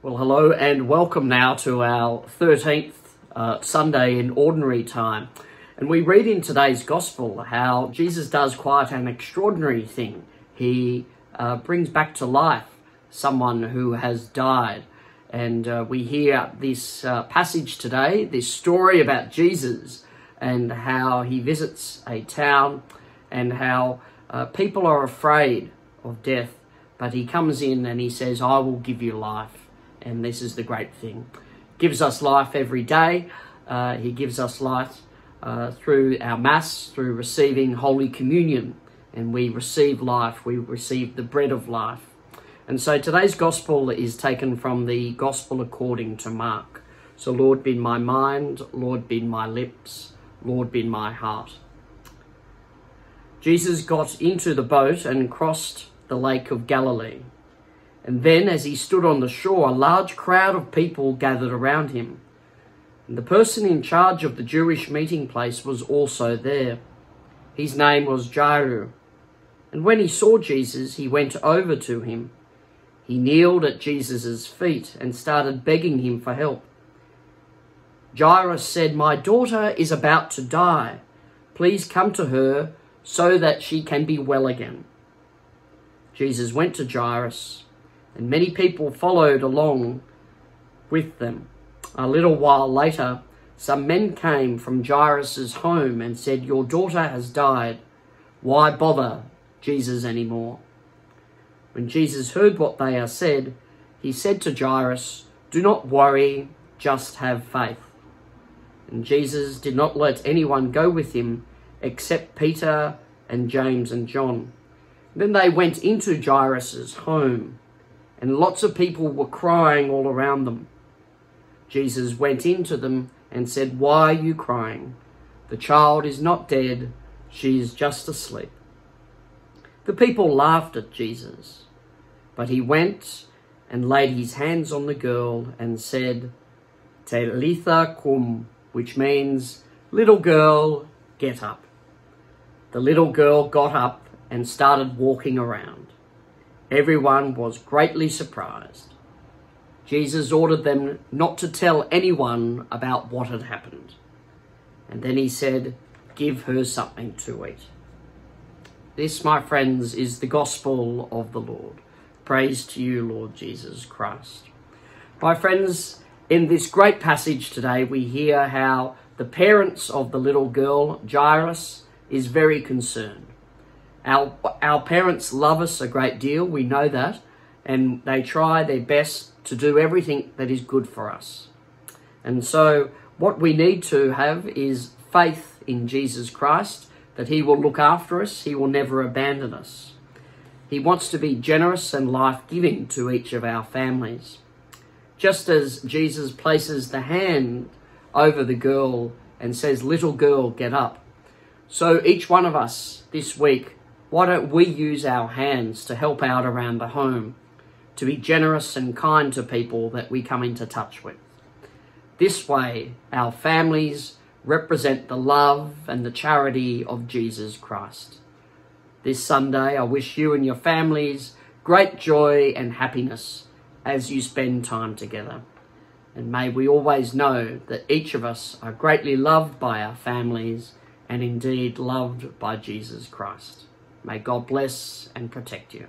Well, hello and welcome now to our 13th Sunday in Ordinary Time. And we read in today's Gospel how Jesus does quite an extraordinary thing. He brings back to life someone who has died. And we hear this passage today, this story about Jesus and how he visits a town and how people are afraid of death. But he comes in and he says, I will give you life. And this is the great thing. Gives us life every day. He gives us life through our Mass, through receiving Holy Communion. And we receive life. We receive the bread of life. And so today's Gospel is taken from the Gospel according to Mark. So Lord, be in my mind. Lord, be in my lips. Lord, be in my heart. Jesus got into the boat and crossed the Lake of Galilee. And then, as he stood on the shore, a large crowd of people gathered around him. And the person in charge of the Jewish meeting place was also there. His name was Jairus. And when he saw Jesus, he went over to him. He kneeled at Jesus' feet and started begging him for help. Jairus said, "My daughter is about to die. Please come to her so that she can be well again." Jesus went to Jairus, and many people followed along with them. A little while later, some men came from Jairus' home and said, "Your daughter has died. Why bother Jesus anymore?" When Jesus heard what they had said, he said to Jairus, "Do not worry, just have faith." And Jesus did not let anyone go with him except Peter and James and John. Then they went into Jairus' home, and lots of people were crying all around them. Jesus went into them and said, "Why are you crying? The child is not dead, she is just asleep." The people laughed at Jesus, but he went and laid his hands on the girl and said, "Talitha cum," which means, "Little girl, get up." The little girl got up and started walking around. Everyone was greatly surprised. Jesus ordered them not to tell anyone about what had happened. And then he said, "Give her something to eat." This, my friends, is the gospel of the Lord. Praise to you, Lord Jesus Christ. My friends, in this great passage today, we hear how the parents of the little girl, Jairus, is very concerned. Our parents love us a great deal, we know that, and they try their best to do everything that is good for us. And so what we need to have is faith in Jesus Christ, that he will look after us, he will never abandon us. He wants to be generous and life-giving to each of our families. Just as Jesus places the hand over the girl and says, "Little girl, get up," so each one of us this week, why don't we use our hands to help out around the home, to be generous and kind to people that we come into touch with? This way, our families represent the love and the charity of Jesus Christ. This Sunday, I wish you and your families great joy and happiness as you spend time together. And may we always know that each of us are greatly loved by our families and indeed loved by Jesus Christ. May God bless and protect you.